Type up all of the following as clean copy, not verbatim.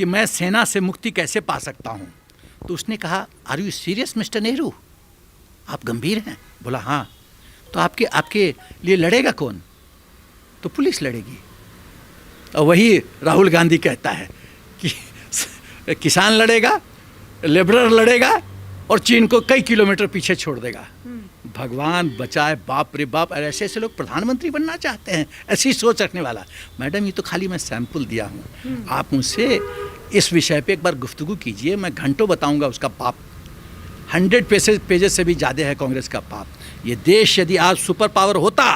कि मैं सेना से मुक्ति कैसे पा सकता हूँ। तो उसने कहा, are you serious mister Nehru, आप गंभीर हैं? बोला हाँ। तो आपके लिए लड़ेगा कौन? तो पुलिस लड़ेगी। और वही राहुल गांधी कहता है कि किसान लड़ेगा, लेबरर लड़ेगा और चीन को कई किलोमीटर पीछे छोड़ देगा। भगवान बचाए, बाप रे बाप, और ऐसे ऐसे लोग प्रधानमंत्री बनना चाहते हैं, ऐसी सोच रखने वाला। मैडम ये तो खाली मैं सैंपल दिया हूँ, आप मुझसे इस विषय पे एक बार गुफ्तगू कीजिए, मैं घंटों बताऊंगा उसका पाप। 100 पेजेस से भी ज़्यादा है कांग्रेस का पाप। ये देश यदि आज सुपर पावर होता,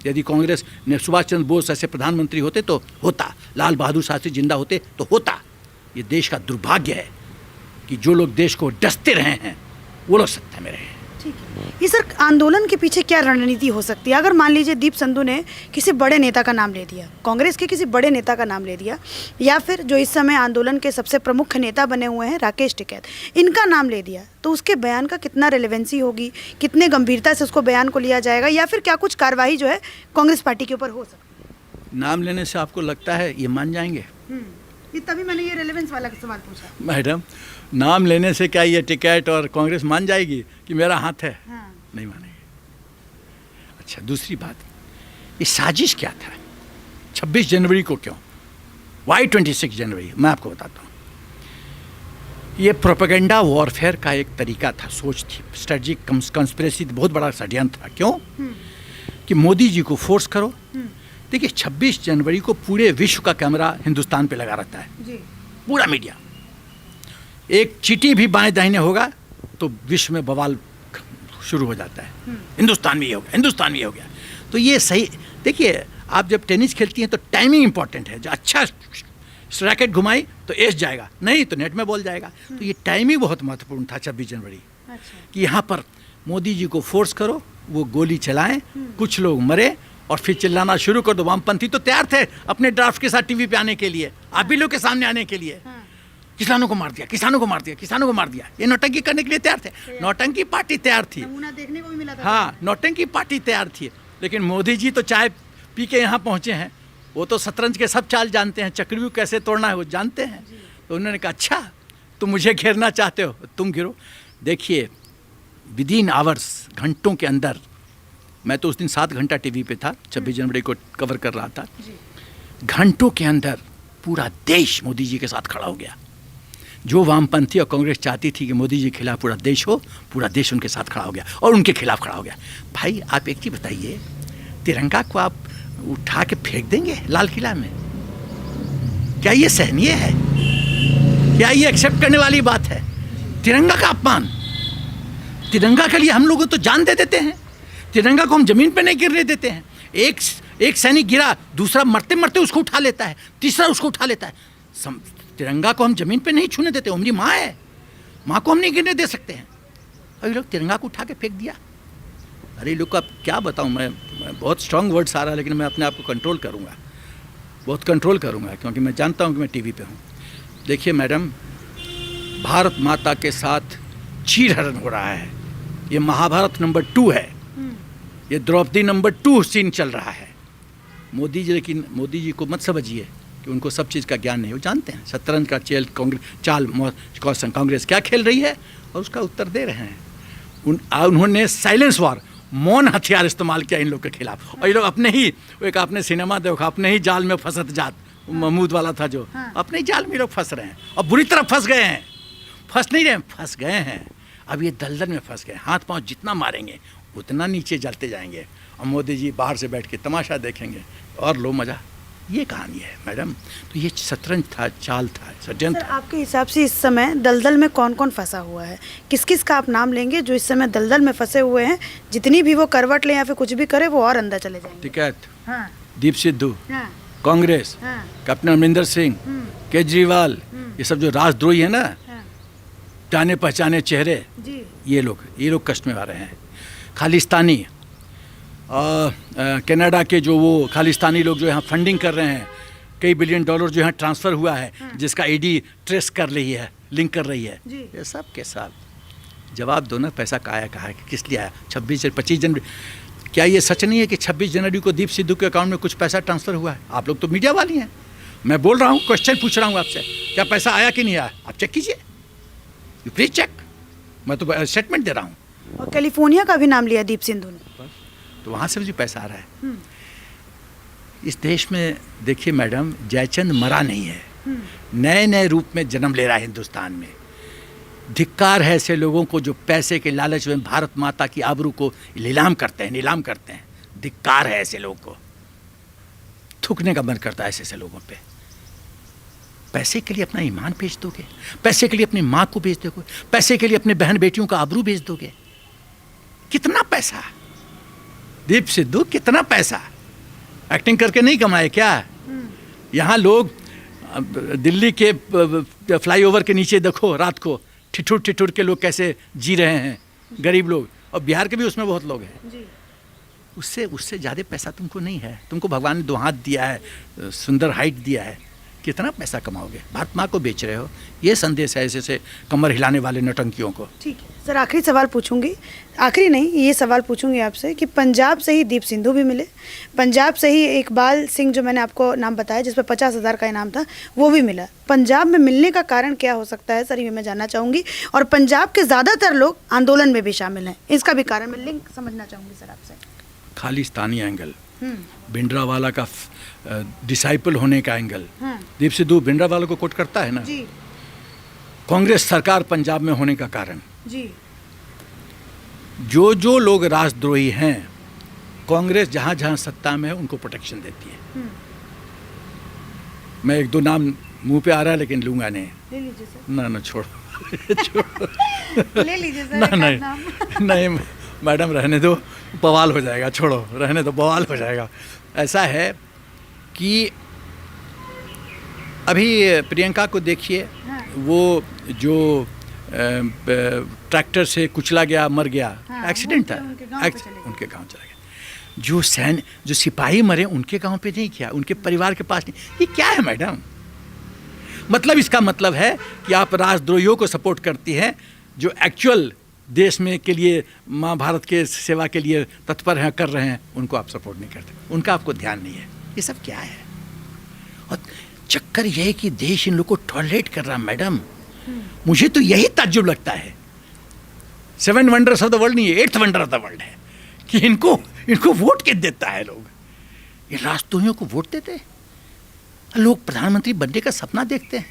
यदि कांग्रेस ने सुभाष चंद्र बोस ऐसे प्रधानमंत्री होते तो होता, लाल बहादुर शास्त्री जिंदा होते तो होता। ये देश का दुर्भाग्य है कि जो लोग देश को डसते रहे हैं वो लोग सत्ता में रहे हैं। ठीक है, ये सर आंदोलन के पीछे क्या रणनीति हो सकती है? अगर मान लीजिए दीप संधू ने किसी बड़े नेता का नाम ले दिया, कांग्रेस के किसी बड़े नेता का नाम ले दिया, या फिर जो इस समय आंदोलन के सबसे प्रमुख नेता बने हुए हैं राकेश टिकैत, इनका नाम ले दिया, तो उसके बयान का कितना रेलेवेंसी होगी, कितने गंभीरता से उसको बयान को लिया जाएगा, या फिर क्या कुछ कार्रवाई जो है कांग्रेस पार्टी के ऊपर हो सकती है? नाम लेने से आपको लगता है ये मान जाएंगे? ये तभी मैंने ये रेलेवेंस वाला सवाल पूछा। मैडम, नाम लेने से क्या ये टिकैत और कांग्रेस मान जाएगी कि मेरा हाथ है? हाँ। नहीं मानेगी। अच्छा, दूसरी बात, ये साजिश क्या था? 26 जनवरी को क्यों? वाई 26 जनवरी? मैं आपको बताता हूँ। ये प्रोपेगेंडा वॉरफेयर का एक तरीका था, सोच थी, स्ट्रेटजिक कंस्पिरेसी, बहुत बड़ा षड्यंत्र था। क्यों? कि मोदी जी को फोर्स करो। देखिए, 26 जनवरी को पूरे विश्व का कैमरा हिंदुस्तान पे लगा रहता है जी। पूरा मीडिया। एक चींटी भी बाएं दाहिने होगा तो विश्व में बवाल शुरू हो जाता है, हिंदुस्तान में ये हो गया, हिंदुस्तान में ये हो गया। तो ये सही, देखिए आप जब टेनिस खेलती हैं तो टाइमिंग इंपॉर्टेंट है। जो अच्छा रैकेट घुमाई तो एस जाएगा, नहीं तो नेट में बॉल जाएगा। तो ये टाइमिंग बहुत महत्वपूर्ण था 26 जनवरी। अच्छा। कि यहाँ पर मोदी जी को फोर्स करो, वो गोली चलाएं, कुछ लोग मरे और फिर चिल्लाना शुरू कर दो। वामपंथी तो तैयार थे अपने ड्राफ्ट के साथ टीवी पे आने के लिए, आप भी लोग के सामने आने के लिए। किसानों को मार दिया, किसानों को मार दिया, किसानों को मार दिया, ये नौटंकी करने के लिए तैयार थे। नौटंकी पार्टी तैयार थी, नमूना देखने को भी मिला था। हाँ, नौटंकी पार्टी तैयार थी। लेकिन मोदी जी तो चाय पी के यहाँ पहुँचे हैं, वो तो शतरंज के सब चाल जानते हैं, चक्रव्यूह कैसे तोड़ना है वो जानते हैं। तो उन्होंने कहा, अच्छा तुम मुझे घेरना चाहते हो, तुम गिरो। देखिए, विदिन आवर्स, घंटों के अंदर, मैं तो उस दिन 7 घंटा टीवी पे था, 26 जनवरी को कवर कर रहा था। घंटों के अंदर पूरा देश मोदी जी के साथ खड़ा हो गया। जो वामपंथी और कांग्रेस चाहती थी कि मोदी जी के खिलाफ पूरा देश हो, पूरा देश उनके साथ खड़ा हो गया और उनके खिलाफ खड़ा हो गया। भाई आप एक चीज़ बताइए, तिरंगा को आप उठा के फेंक देंगे लाल किला में? क्या ये सहनीय है? क्या ये एक्सेप्ट करने वाली बात है? तिरंगा का अपमान, तिरंगा के लिए हम लोग तो जान दे देते हैं, तिरंगा को हम जमीन पे नहीं गिरने देते हैं। एक सैनिक गिरा, दूसरा मरते मरते उसको उठा लेता है, तीसरा उसको उठा लेता है। तिरंगा को हम जमीन पे नहीं छूने देते। हमारी माँ है, माँ को हम नहीं गिरने दे सकते हैं। अभी लोग तिरंगा को उठा के फेंक दिया। अरे लोग को अब क्या बताऊँ मैं बहुत स्ट्रांग वर्ड्स आ रहा है, लेकिन मैं अपने आप को कंट्रोल करूँगा, बहुत कंट्रोल करूँगा, क्योंकि मैं जानता हूँ कि मैं टीवी पे हूँ। देखिए मैडम, भारत माता के साथ चीरहरण हो रहा है। ये महाभारत नंबर 2 है, ये द्रौपदी नंबर 2 सीन चल रहा है। मोदी जी, लेकिन मोदी जी को मत समझिए कि उनको सब चीज़ का ज्ञान नहीं, वो जानते हैं शतरंज का चाल कांग्रेस क्या खेल रही है और उसका उत्तर दे रहे हैं। उन्होंने साइलेंस वॉर, मौन हथियार इस्तेमाल किया इन लोग के खिलाफ। और ये लोग अपने ही, एक आपने सिनेमा देखा, अपने ही जाल में फंसत जात, महमूद वाला था जो, अपने ही जाल में लोग फंस रहे हैं और बुरी तरह फंस गए हैं। फंस नहीं रहे, फंस गए हैं। अब ये दलदल में फंस गए, हाथ पांव जितना मारेंगे उतना नीचे जलते जाएंगे और मोदी जी बाहर से बैठ के तमाशा देखेंगे और लो मज़ा। ये कहानी है मैडम। तो ये शतरंज था, चाल था, षड्यंत्र था। आपके हिसाब से इस समय दलदल में कौन कौन फंसा हुआ है? किस किस का आप नाम लेंगे जो इस समय दलदल में फंसे हुए हैं? जितनी भी वो करवट ले या फिर कुछ भी करे, वो और अंदर चले जाएंगे। टिकैत, हाँ। दीप सिद्धू, हाँ। कांग्रेस, हाँ। कैप्टन अमरिंदर सिंह, केजरीवाल, ये सब जो राजद्रोही है ना, जाने पहचाने चेहरे, ये लोग कष्ट में आ रहे हैं। खालिस्तानी, कनाडा के जो वो खालिस्तानी लोग जो यहाँ फंडिंग कर रहे हैं, कई बिलियन डॉलर जो यहाँ ट्रांसफ़र हुआ है, जिसका ईडी ट्रेस कर रही है, लिंक कर रही है, ये सब के सब जवाब दो ना। पैसा कहाँ है, किस लिए आया? 25 जनवरी, क्या ये सच नहीं है कि 26 जनवरी को दीप सिद्धू के अकाउंट में कुछ पैसा ट्रांसफ़र हुआ है? आप लोग तो मीडिया वाली हैं, मैं बोल रहा हूँ, क्वेश्चन पूछ रहा हूँ आपसे, क्या पैसा आया कि नहीं आया? आप चेक कीजिए, यू प्लीज चेक। मैं तो स्टेटमेंट दे रहा हूँ। और कैलिफोर्निया का भी नाम लिया दीप सिंधु ने, तो वहाँ से भी पैसा आ रहा है। इस देश में देखिए मैडम, जयचंद मरा नहीं है, नए नए रूप में जन्म ले रहा है हिंदुस्तान में। धिक्कार है ऐसे लोगों को जो पैसे के लालच में भारत माता की आबरू को नीलाम करते हैं। धिक्कार है ऐसे लोगों को, थूकने का मन करता है ऐसे लोगों पे। पैसे के लिए अपना ईमान बेच दोगे, पैसे के लिए अपनी माँ को बेच दोगे, पैसे के लिए अपने बहन बेटियों का आबरू बेच दोगे। कितना पैसा दीप सिद्धू, कितना पैसा एक्टिंग करके नहीं कमाए क्या? यहाँ लोग दिल्ली के फ्लाईओवर के नीचे देखो रात को ठिठुर के लोग कैसे जी रहे हैं, गरीब लोग, और बिहार के भी उसमें बहुत लोग हैं। उससे ज़्यादा पैसा तुमको नहीं है। तुमको भगवान ने 2 हाथ दिया है, सुंदर हाइट दिया है, कितना पैसा कमाओगे? भारत माँ को बेच रहे हो। ये संदेश है ऐसे कमर हिलाने वाले नौटंकियों को। ठीक है सर, आखिरी सवाल पूछूंगी, आखिरी नहीं, ये सवाल पूछूंगी आपसे कि पंजाब से ही दीप सिंधु भी मिले, पंजाब से ही इकबाल सिंह जो मैंने आपको नाम बताया जिस पर 50,000 का इनाम था वो भी मिला। पंजाब में मिलने का कारण क्या हो सकता है सर, ये मैं जानना चाहूँगी। और पंजाब के ज़्यादातर लोग आंदोलन में भी शामिल हैं, इसका भी कारण मैं लिंक समझना चाहूँगी सर आपसे। खालिस्तानी एंगल, भिंडरावाला का डिसाइपल होने का एंगल। दीप सिद्धू भिंडरावाला को कोट करता है ना जी। कांग्रेस सरकार पंजाब में होने का कारण जी। जो लोग राष्ट्रद्रोही हैं, कांग्रेस जहां जहां सत्ता में है उनको प्रोटेक्शन देती है। मैं 1-2 नाम मुंह पे आ रहा है लेकिन लूंगा नहीं। ले लीजिए सर। ना छोड़ो ले लीजिए सर। नहीं मैडम, रहने दो, बवाल हो जाएगा। छोड़ो, रहने दो, बवाल हो जाएगा। ऐसा है कि अभी प्रियंका को देखिए, वो जो ट्रैक्टर से कुचला गया, मर गया, एक्सीडेंट था, उनके गांव चला गया। जो सिपाही मरे उनके गांव पे नहीं किया, उनके परिवार के पास नहीं। ये क्या है मैडम? मतलब इसका मतलब है कि आप राष्ट्रद्रोहियों को सपोर्ट करती हैं जो एक्चुअल देश में के लिए, माँ भारत के सेवा के लिए तत्पर हैं, कर रहे हैं, उनको आप सपोर्ट नहीं करते, उनका आपको ध्यान नहीं है। ये सब क्या है? और चक्कर यह है कि देश इन लोगों को टॉलरेट कर रहा। मैडम, मुझे तो यही ताज्जुब लगता है, 7 वंडर्स ऑफ द वर्ल्ड नहीं, 8th wonder of the world है कि इनको वोट के देता है लोग। ये राष्ट्रद्रोहियों को वोट देते हैं, लोग प्रधानमंत्री बनने का सपना देखते हैं।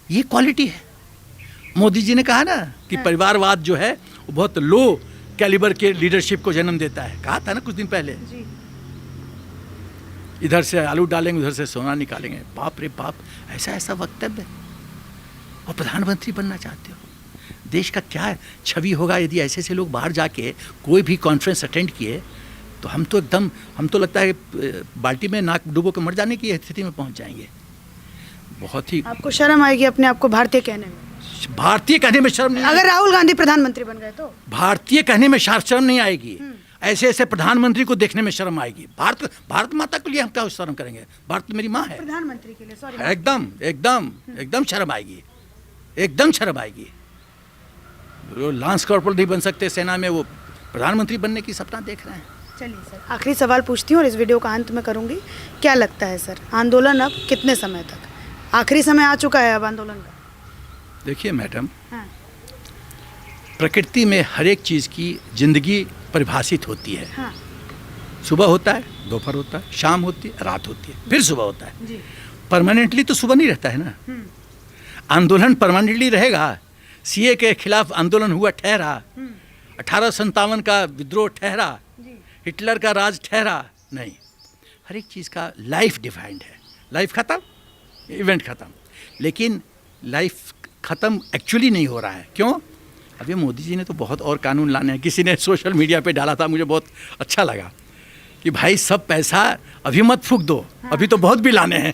ये क्वालिटी है। मोदी जी ने कहा ना कि परिवारवाद जो है वो बहुत लो कैलिबर के लीडरशिप को जन्म देता है, कहा था ना कुछ दिन पहले जी। इधर से आलू डालेंगे, उधर से सोना निकालेंगे। बाप रे बाप, ऐसा वक्तव्य। और प्रधानमंत्री बनना चाहते हो? देश का क्या छवि होगा यदि ऐसे लोग बाहर जाके कोई भी कॉन्फ्रेंस अटेंड किए? तो हम तो लगता है बाल्टी में नाक डूबो के मर जाने की स्थिति में पहुंच जाएंगे। बहुत ही आपको शर्म आएगी अपने आप को भारतीय कहने में? भारतीय कहने में शर्म नहीं। अगर राहुल गांधी प्रधानमंत्री बन गए तो भारतीय कहने में शर्म नहीं आएगी। ऐसे प्रधानमंत्री को देखने में शर्म आएगी। भारत माता के लिए हम क्या शर्म करेंगे? भारत मेरी माँ है। प्रधानमंत्री के लिए सॉरी, एकदम शर्म आएगी, एकदम शर्म आएगी। वो लांस कॉर्पोरल नहीं बन सकते सेना में, वो प्रधानमंत्री बनने की सपना देख रहे हैं। चलिए सर, आखिरी सवाल पूछती हूँ और इस वीडियो का अंत में करूँगी। क्या लगता है सर, आंदोलन अब कितने समय तक? आखिरी समय आ चुका है अब आंदोलन का। देखिए मैडम, प्रकृति में हर एक चीज़ की जिंदगी परिभाषित होती है। सुबह होता है, दोपहर होता है, शाम होती है, रात होती है, फिर सुबह होता है। परमानेंटली तो सुबह नहीं रहता है ना। आंदोलन परमानेंटली रहेगा। सीए के खिलाफ आंदोलन हुआ, ठहरा। 1857 का विद्रोह ठहरा, हिटलर का राज ठहरा नहीं। हर एक चीज़ का लाइफ डिफाइंड है। लाइफ ख़त्म, इवेंट ख़त्म, लेकिन लाइफ ख़त्म एक्चुअली नहीं हो रहा है। क्यों? अभी मोदी जी ने तो बहुत और कानून लाने हैं। किसी ने सोशल मीडिया पे डाला था, मुझे बहुत अच्छा लगा कि भाई सब पैसा अभी मत फूंक दो, अभी तो बहुत बिल आने हैं,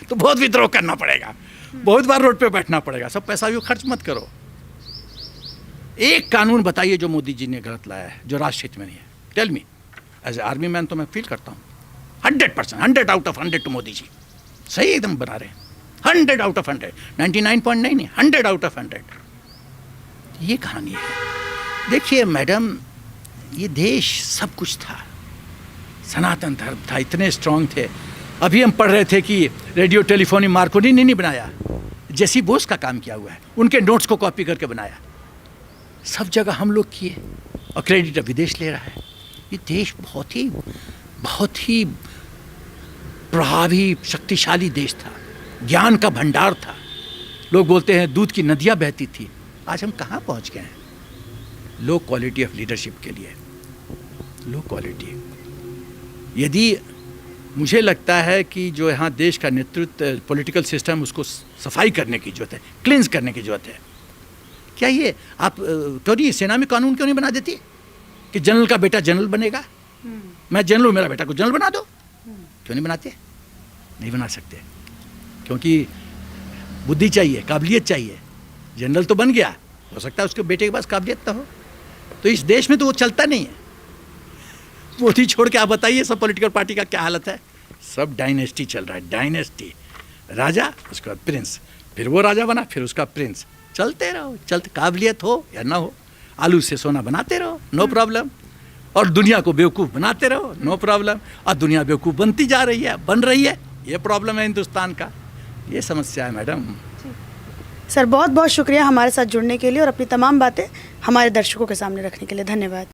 तो बहुत विद्रोह करना पड़ेगा, बहुत बार रोड पे बैठना पड़ेगा, सब पैसा अभी खर्च मत करो। एक कानून बताइए जो मोदी जी ने गलत लाया है, जो राष्ट्र हित में नहीं है। Tell me. As a army man तो मैं फील करता हूँ 100%, 100 आउट ऑफ 100 तो मोदी जी सही एकदम बना रहे हैं। 100 आउट ऑफ 100, 99.9 नहीं, 100 आउट ऑफ 100। ये कहानी है। देखिए मैडम, ये देश सब कुछ था, सनातन धर्म था, इतने स्ट्रांग थे, अभी हम पढ़ रहे थे कि रेडियो टेलीफोनी मार्कोनी ने नहीं बनाया, जेसी बोस का काम किया हुआ है, उनके नोट्स को कॉपी करके बनाया। सब जगह हम लोग किए और क्रेडिट विदेश ले रहा है। ये देश बहुत ही प्रभावी शक्तिशाली देश था, ज्ञान का भंडार था। लोग बोलते हैं दूध की नदियाँ बहती थी। आज हम कहाँ पहुँच गए हैं? लो क्वालिटी ऑफ लीडरशिप के लिए, लो क्वालिटी। यदि मुझे लगता है कि जो यहाँ देश का नेतृत्व, पॉलिटिकल सिस्टम, उसको सफाई करने की जरूरत है, क्लींस करने की जरूरत है। क्या ये आप क्यों नहीं सेना में कानून क्यों नहीं बना देती कि जनरल का बेटा जनरल बनेगा? मैं जनरल हूँ, मेरा बेटा को जनरल बना दो। क्यों नहीं बनाते? नहीं बना सकते, क्योंकि बुद्धि चाहिए, काबिलियत चाहिए। जनरल तो बन गया, हो सकता है उसके बेटे के पास काबिलियत ना हो। तो इस देश में तो वो चलता नहीं है। मोदी छोड़ के आप बताइए सब पॉलिटिकल पार्टी का क्या हालत है। सब डायनेस्टी चल रहा है, डायनेस्टी। राजा, उसका प्रिंस, फिर वो राजा बना, फिर उसका प्रिंस। चलते रहो, चलते, काबिलियत हो या ना हो, आलू से सोना बनाते रहो, नो प्रॉब्लम। और दुनिया को बेवकूफ़ बनाते रहो, नो प्रॉब्लम। और दुनिया बेवकूफ़ बनती जा रही है, बन रही है। ये प्रॉब्लम है हिंदुस्तान का, ये समस्या है मैडम। सर बहुत बहुत शुक्रिया हमारे साथ जुड़ने के लिए और अपनी तमाम बातें हमारे दर्शकों के सामने रखने के लिए। धन्यवाद।